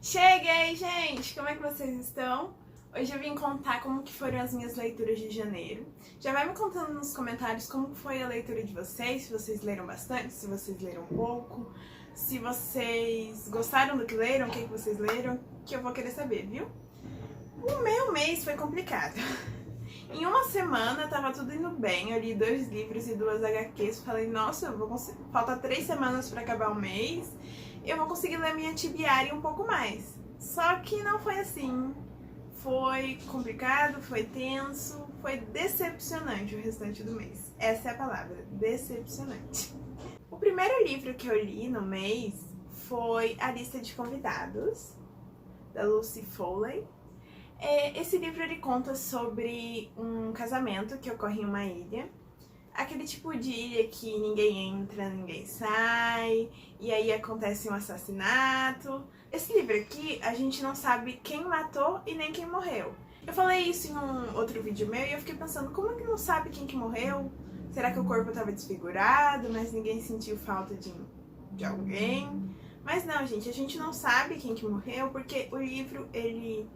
Cheguei, gente! Como é que vocês estão? Hoje eu vim contar como que foram as minhas leituras de janeiro. Já vai me contando nos comentários como foi a leitura de vocês, se vocês leram bastante, se vocês leram pouco, se vocês gostaram do que leram, o que vocês leram, que eu vou querer saber, viu? O meu mês foi complicado. Em uma semana tava tudo indo bem, eu li 2 livros e 2 HQs, falei, nossa, falta 3 semanas pra acabar o mês, eu vou conseguir ler minha Tibiária um pouco mais. Só que não foi assim, foi complicado, foi tenso, foi decepcionante o restante do mês. Essa é a palavra, decepcionante. O primeiro livro que eu li no mês foi A Lista de Convidados, da Lucy Foley. Esse livro ele conta sobre um casamento que ocorre em uma ilha. Aquele tipo de ilha que ninguém entra, ninguém sai, e aí acontece um assassinato. Esse livro aqui, a gente não sabe quem matou e nem quem morreu. Eu falei isso em um outro vídeo meu e eu fiquei pensando, como é que não sabe quem que morreu? Será que o corpo estava desfigurado, mas ninguém sentiu falta de alguém? Mas não, gente, a gente não sabe quem que morreu, porque o livro, ele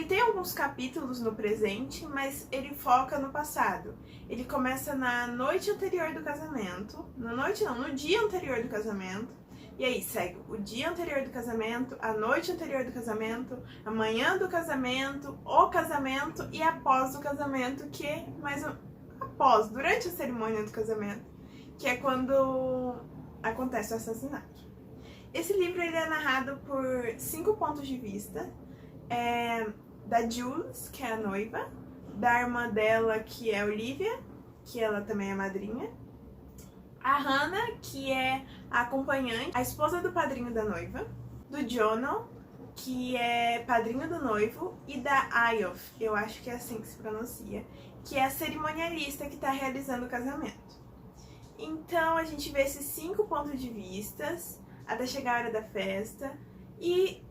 tem alguns capítulos no presente, mas ele foca no passado. Ele começa na noite anterior do casamento, no dia anterior do casamento, e aí segue o dia anterior do casamento, a noite anterior do casamento, a manhã do casamento, o casamento e após o casamento, que é durante a cerimônia do casamento, que é quando acontece o assassinato. Esse livro ele é narrado por 5 pontos de vista. Da Jules, que é a noiva, da irmã dela, que é Olivia, que ela também é madrinha, a Hannah, que é a acompanhante, a esposa do padrinho da noiva, do Jonah, que é padrinho do noivo, e da Ayof, eu acho que é assim que se pronuncia, que é a cerimonialista que está realizando o casamento. Então a gente vê esses 5 pontos de vistas até chegar a hora da festa, e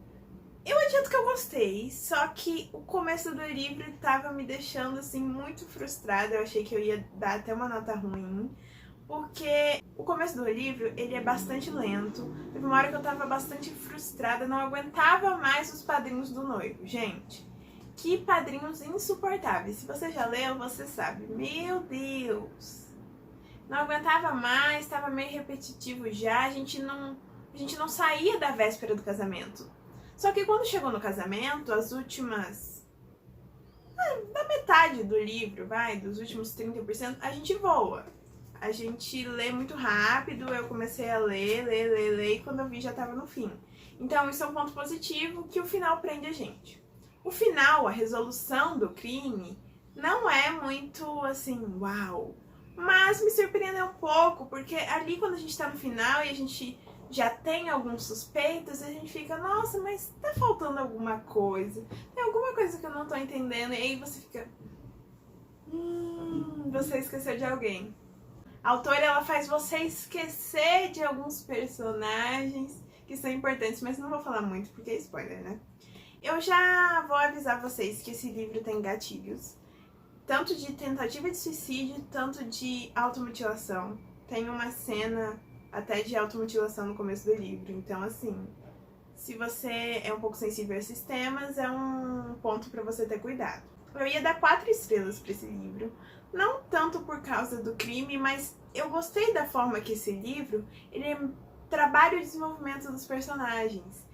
eu adianto que eu gostei, só que o começo do livro tava me deixando assim muito frustrada, eu achei que eu ia dar até uma nota ruim, porque o começo do livro ele é bastante lento, teve uma hora que eu tava bastante frustrada, não aguentava mais os padrinhos do noivo. Gente, que padrinhos insuportáveis, se você já leu, você sabe, meu Deus, não aguentava mais, tava meio repetitivo já, a gente não saía da véspera do casamento. Só que quando chegou no casamento, as últimas... da metade do livro, dos últimos 30%, a gente voa. A gente lê muito rápido, eu comecei a ler, e quando eu vi já tava no fim. Então isso é um ponto positivo, que o final prende a gente. O final, a resolução do crime, não é muito assim, uau. Mas me surpreendeu um pouco, porque ali quando a gente tá no final e a gente já tem alguns suspeitos, a gente fica, nossa, mas tá faltando alguma coisa. Tem alguma coisa que eu não tô entendendo. E aí você fica, você esqueceu de alguém. A autora, ela faz você esquecer de alguns personagens que são importantes, mas não vou falar muito porque é spoiler, né? Eu já vou avisar vocês que esse livro tem gatilhos, tanto de tentativa de suicídio, tanto de automutilação. Tem uma cena até de automutilação no começo do livro, então assim, se você é um pouco sensível a esses temas, é um ponto pra você ter cuidado. Eu ia dar 4 estrelas pra esse livro, não tanto por causa do crime, mas eu gostei da forma que esse livro, ele trabalha o desenvolvimento dos personagens.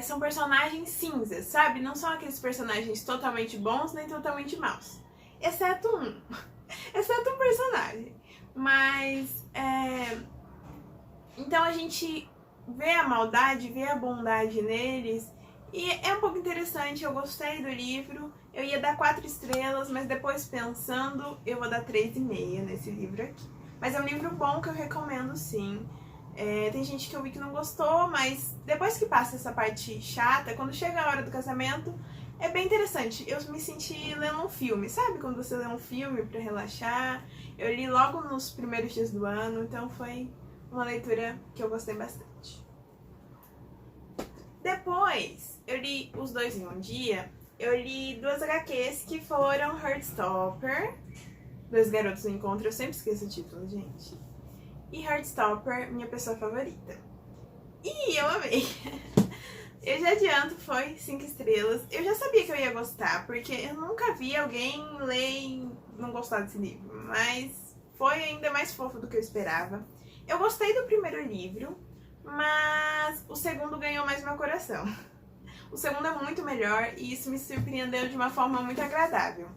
São personagens cinzas, sabe? Não são aqueles personagens totalmente bons nem totalmente maus, exceto um personagem, mas então a gente vê a maldade, vê a bondade neles, e é um pouco interessante, eu gostei do livro, eu ia dar 4 estrelas, mas depois pensando, eu vou dar 3,5 nesse livro aqui. Mas é um livro bom que eu recomendo sim. Tem gente que eu vi que não gostou, mas depois que passa essa parte chata, quando chega a hora do casamento, é bem interessante. Eu me senti lendo um filme, sabe? Quando você lê um filme pra relaxar. Eu li logo nos primeiros dias do ano, então foi uma leitura que eu gostei bastante. Depois, eu li os 2 em um dia. Eu li 2 HQs que foram Heartstopper, 2 Garotos no Encontro, eu sempre esqueço o título, gente. E Heartstopper, Minha Pessoa Favorita. E eu amei. Eu já adianto, foi 5 estrelas. Eu já sabia que eu ia gostar, porque eu nunca vi alguém ler e não gostar desse livro. Mas foi ainda mais fofo do que eu esperava. Eu gostei do primeiro livro, mas o segundo ganhou mais meu coração. O segundo é muito melhor e isso me surpreendeu de uma forma muito agradável.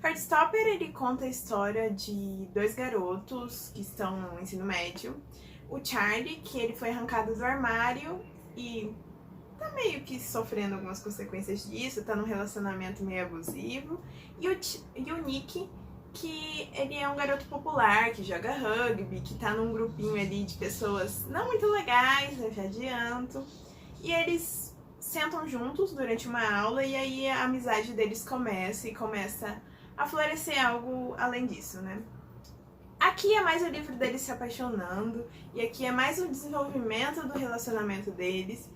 Heartstopper, ele conta a história de 2 garotos que estão no ensino médio. O Charlie, que ele foi arrancado do armário e tá meio que sofrendo algumas consequências disso, tá num relacionamento meio abusivo. E o Nick, que ele é um garoto popular, que joga rugby, que tá num grupinho ali de pessoas não muito legais, eu já adianto. E eles sentam juntos durante uma aula e aí a amizade deles começa a florescer algo além disso, né? Aqui é mais o livro deles se apaixonando e aqui é mais o desenvolvimento do relacionamento deles.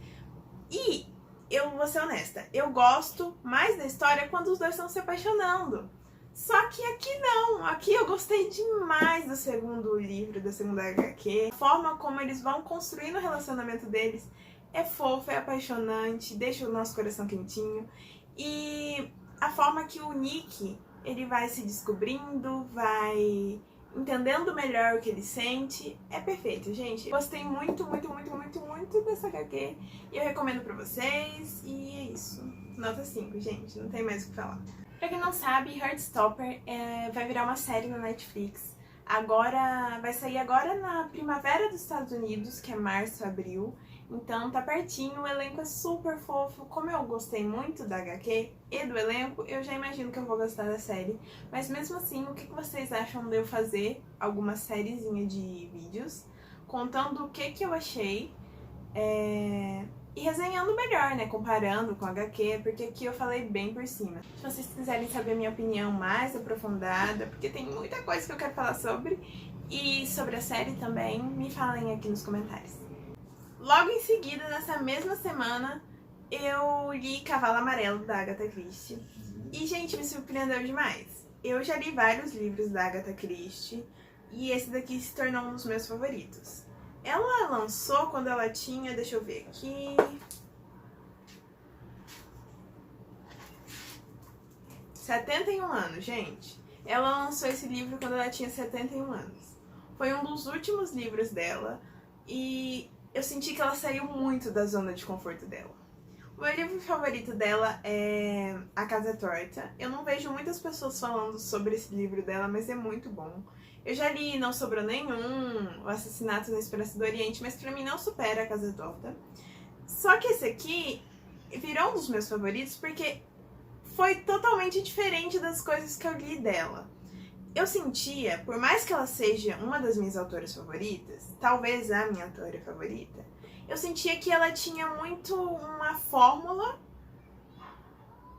E eu vou ser honesta, eu gosto mais da história quando os dois estão se apaixonando. Só que aqui não, aqui eu gostei demais do segundo livro, da segunda HQ. A forma como eles vão construindo o relacionamento deles é fofo, é apaixonante, deixa o nosso coração quentinho. E a forma que o Nick, ele vai se descobrindo, vai entendendo melhor o que ele sente, é perfeito, gente. Gostei muito dessa HQ e eu recomendo pra vocês. E é isso, nota 5, gente, não tem mais o que falar. Pra quem não sabe, Heartstopper vai virar uma série na Netflix. Vai sair agora na primavera dos Estados Unidos, que é março, abril. Então tá pertinho, o elenco é super fofo. Como eu gostei muito da HQ e do elenco, eu já imagino que eu vou gostar da série. Mas mesmo assim, o que vocês acham de eu fazer alguma sériezinha de vídeos contando o que eu achei e resenhando melhor, né? Comparando com a HQ, porque aqui eu falei bem por cima. Se vocês quiserem saber a minha opinião mais aprofundada, porque tem muita coisa que eu quero falar sobre, e sobre a série também, me falem aqui nos comentários. Logo em seguida, nessa mesma semana, eu li Cavalo Amarelo, da Agatha Christie. E, gente, me surpreendeu demais. Eu já li vários livros da Agatha Christie, e esse daqui se tornou um dos meus favoritos. Ela lançou quando ela tinha, deixa eu ver aqui, 71 anos, gente. Ela lançou esse livro quando ela tinha 71 anos. Foi um dos últimos livros dela e eu senti que ela saiu muito da zona de conforto dela. O meu livro favorito dela é A Casa é Torta. Eu não vejo muitas pessoas falando sobre esse livro dela, mas é muito bom. Eu já li Não Sobrou Nenhum, O Assassinato na Esperança do Oriente, mas pra mim não supera A Casa é Torta. Só que esse aqui virou um dos meus favoritos porque foi totalmente diferente das coisas que eu li dela. Eu sentia, por mais que ela seja uma das minhas autoras favoritas, talvez a minha autora favorita, eu sentia que ela tinha muito uma fórmula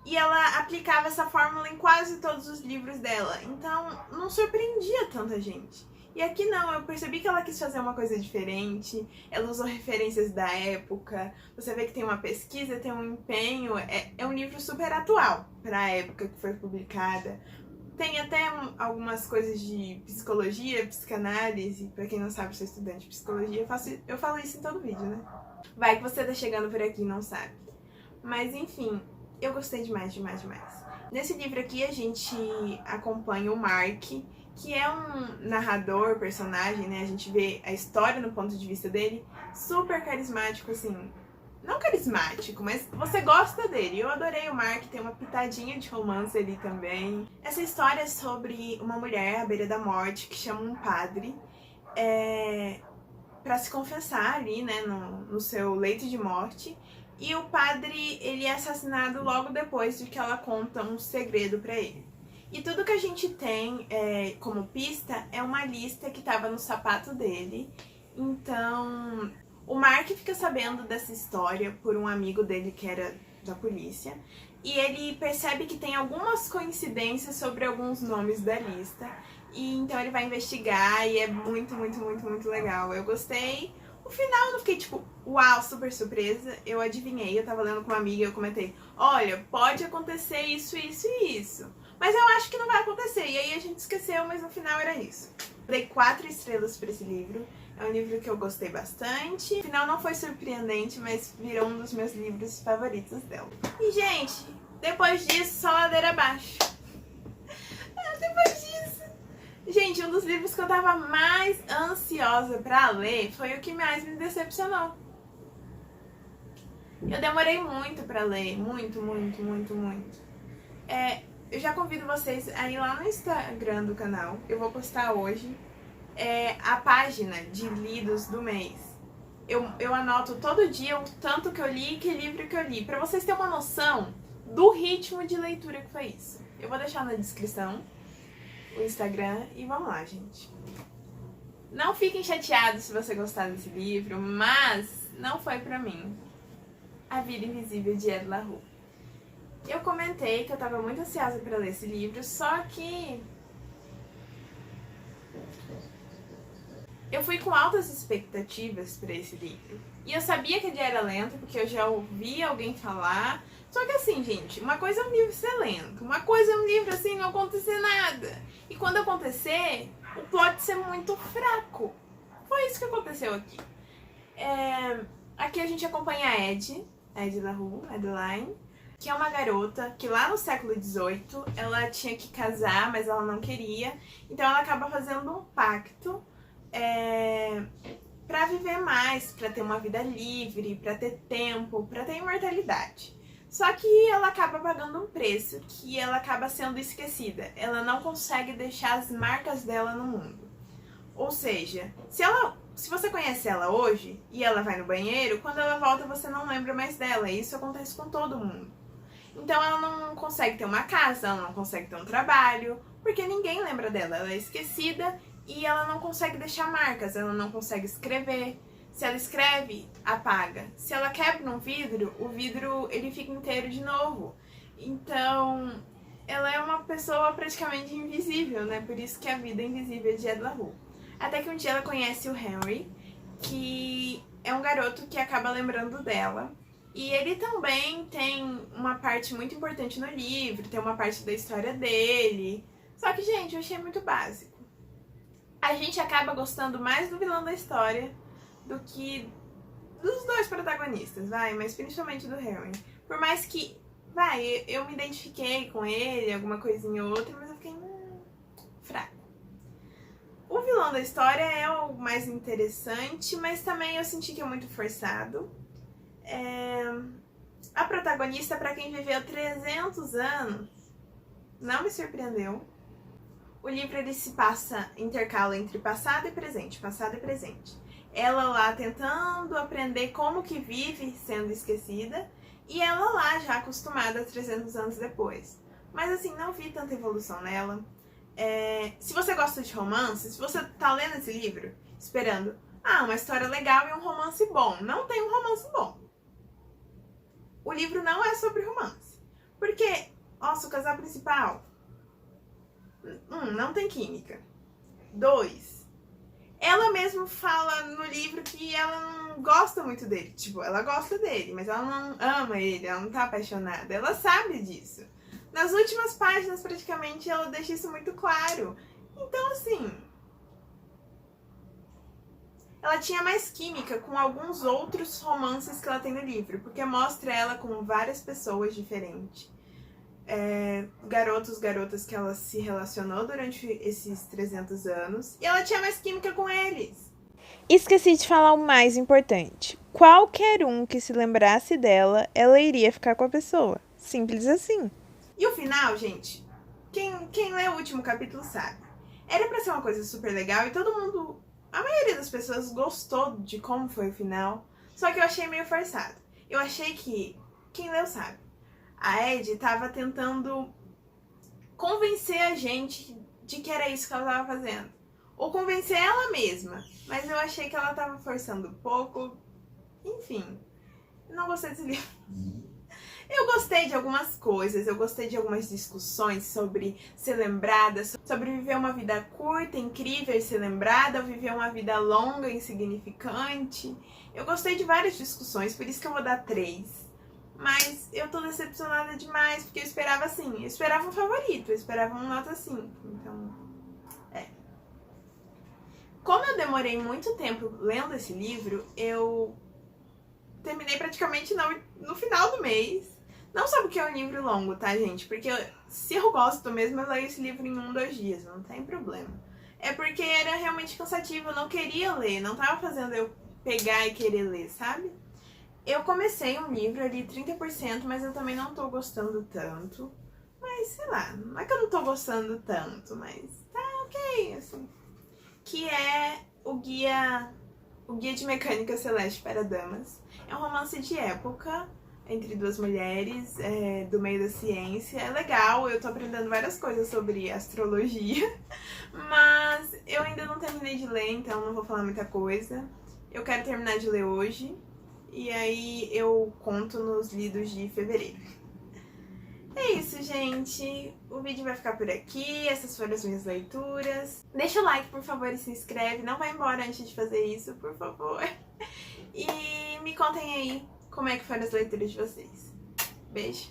e ela aplicava essa fórmula em quase todos os livros dela. Então, não surpreendia tanta gente. E aqui não, eu percebi que ela quis fazer uma coisa diferente, ela usou referências da época, você vê que tem uma pesquisa, tem um empenho, é um livro super atual para a época que foi publicada. Tem até algumas coisas de psicologia, psicanálise, pra quem não sabe, eu sou estudante de psicologia, eu falo isso em todo vídeo, né? Vai que você tá chegando por aqui e não sabe. Mas enfim, eu gostei demais. Nesse livro aqui a gente acompanha o Mark, que é um narrador, personagem, né? A gente vê a história no ponto de vista dele, super carismático, assim... Não carismático, mas você gosta dele. Eu adorei o Mark, tem uma pitadinha de romance ali também. Essa história é sobre uma mulher à beira da morte que chama um padre pra se confessar ali, né, no seu leito de morte. E o padre, ele é assassinado logo depois de que ela conta um segredo pra ele. E tudo que a gente tem como pista é uma lista que tava no sapato dele. Então... O Mark fica sabendo dessa história por um amigo dele que era da polícia e ele percebe que tem algumas coincidências sobre alguns nomes da lista e então ele vai investigar e é muito legal. Eu gostei. O final eu não fiquei tipo, uau, super surpresa. Eu adivinhei, eu tava lendo com uma amiga e eu comentei, olha, pode acontecer isso, mas eu acho que não vai acontecer. E aí a gente esqueceu, mas no final era isso. Dei 4 estrelas pra esse livro. É um livro que eu gostei bastante. O final não foi surpreendente, mas virou um dos meus livros favoritos dela. E, gente, depois disso, só ladeira abaixo. Depois disso... Gente, um dos livros que eu tava mais ansiosa pra ler foi o que mais me decepcionou. Eu demorei muito pra ler, muito. Eu já convido vocês a ir lá no Instagram do canal, eu vou postar hoje, a página de lidos do mês. Eu anoto todo dia o tanto que eu li e que livro que eu li, pra vocês terem uma noção do ritmo de leitura que foi isso. Eu vou deixar na descrição o Instagram e vamos lá, gente. Não fiquem chateados se você gostar desse livro, mas não foi pra mim. A Vida Invisível de Ed La Rue. Eu comentei que eu tava muito ansiosa pra ler esse livro, só que eu fui com altas expectativas pra esse livro. E eu sabia que ele era lento, porque eu já ouvi alguém falar. Só que assim, gente, uma coisa é um livro ser lento, uma coisa é um livro assim, não acontecer nada. E quando acontecer, o plot ser muito fraco. Foi isso que aconteceu aqui. Aqui a gente acompanha a Ed La Rue, Adeline, que é uma garota que lá no século XVIII ela tinha que casar, mas ela não queria. Então ela acaba fazendo um pacto pra viver mais, pra ter uma vida livre, pra ter tempo, pra ter imortalidade. Só que ela acaba pagando um preço, que ela acaba sendo esquecida. Ela não consegue deixar as marcas dela no mundo. Ou seja, se você conhece ela hoje e ela vai no banheiro, quando ela volta você não lembra mais dela. E isso acontece com todo mundo. Então ela não consegue ter uma casa, ela não consegue ter um trabalho, porque ninguém lembra dela. Ela é esquecida e ela não consegue deixar marcas, ela não consegue escrever. Se ela escreve, apaga. Se ela quebra um vidro, o vidro ele fica inteiro de novo. Então, ela é uma pessoa praticamente invisível, né? Por isso que a Vida Invisível de Ed La Rue. Até que um dia ela conhece o Henry, que é um garoto que acaba lembrando dela. E ele também tem uma parte muito importante no livro, tem uma parte da história dele. Só que, gente, eu achei muito básico. A gente acaba gostando mais do vilão da história do que dos dois protagonistas, mas principalmente do Henry. Por mais que, eu me identifiquei com ele, alguma coisinha ou outra, mas eu fiquei fraco. O vilão da história é o mais interessante, mas também eu senti que é muito forçado. A protagonista, pra quem viveu 300 anos, não me surpreendeu. O livro ele se intercala entre passado e presente, Ela lá tentando aprender como que vive sendo esquecida e ela lá já acostumada 300 anos depois. Mas assim, não vi tanta evolução nela. Se você gosta de romance, se você tá lendo esse livro esperando uma história legal e um romance bom, não tem um romance bom. O livro não é sobre romance. Porque, o casal principal, não tem química. 2, ela mesma fala no livro que ela não gosta muito dele. Tipo, ela gosta dele, mas ela não ama ele, ela não tá apaixonada. Ela sabe disso. Nas últimas páginas, praticamente, ela deixa isso muito claro. Então, assim, ela tinha mais química com alguns outros romances que ela tem no livro, porque mostra ela com várias pessoas diferentes. Garotas que ela se relacionou durante esses 300 anos, e ela tinha mais química com eles. Esqueci de falar o mais importante. Qualquer um que se lembrasse dela, ela iria ficar com a pessoa. Simples assim. E o final, gente, quem lê o último capítulo sabe. Era pra ser uma coisa super legal e todo mundo, a maioria das pessoas gostou de como foi o final, só que eu achei meio forçado. Eu achei que, quem leu sabe, a Ed tava tentando convencer a gente de que era isso que ela tava fazendo. Ou convencer ela mesma. Mas eu achei que ela tava forçando um pouco. Enfim, não gostei desse livro. Eu gostei de algumas coisas, eu gostei de algumas discussões sobre ser lembrada, sobre viver uma vida curta, incrível e ser lembrada, ou viver uma vida longa e insignificante. Eu gostei de várias discussões, por isso que eu vou dar 3. Mas eu tô decepcionada demais, porque eu esperava assim, eu esperava um favorito, eu esperava um nota 5, então, Como eu demorei muito tempo lendo esse livro, eu terminei praticamente no final do mês. Não só porque é um livro longo, tá, gente? Porque se eu gosto mesmo, eu leio esse livro em 1, 2 dias, não tem problema. É porque era realmente cansativo, eu não queria ler, não tava fazendo eu pegar e querer ler, sabe? Eu comecei um livro ali 30%, mas eu também não tô gostando tanto. Mas, sei lá, não é que eu não tô gostando tanto, mas tá ok, assim. Que é o Guia de Mecânica Celeste para Damas. É um romance de época, entre duas mulheres, do meio da ciência. É legal, eu tô aprendendo várias coisas sobre astrologia, mas eu ainda não terminei de ler, então não vou falar muita coisa. Eu quero terminar de ler hoje, e aí eu conto nos lidos de fevereiro. É isso, gente. O vídeo vai ficar por aqui. Essas foram as minhas leituras. Deixa o like, por favor, e se inscreve. Não vai embora antes de fazer isso, por favor. E me contem aí como é que foram as leituras de vocês. Beijo.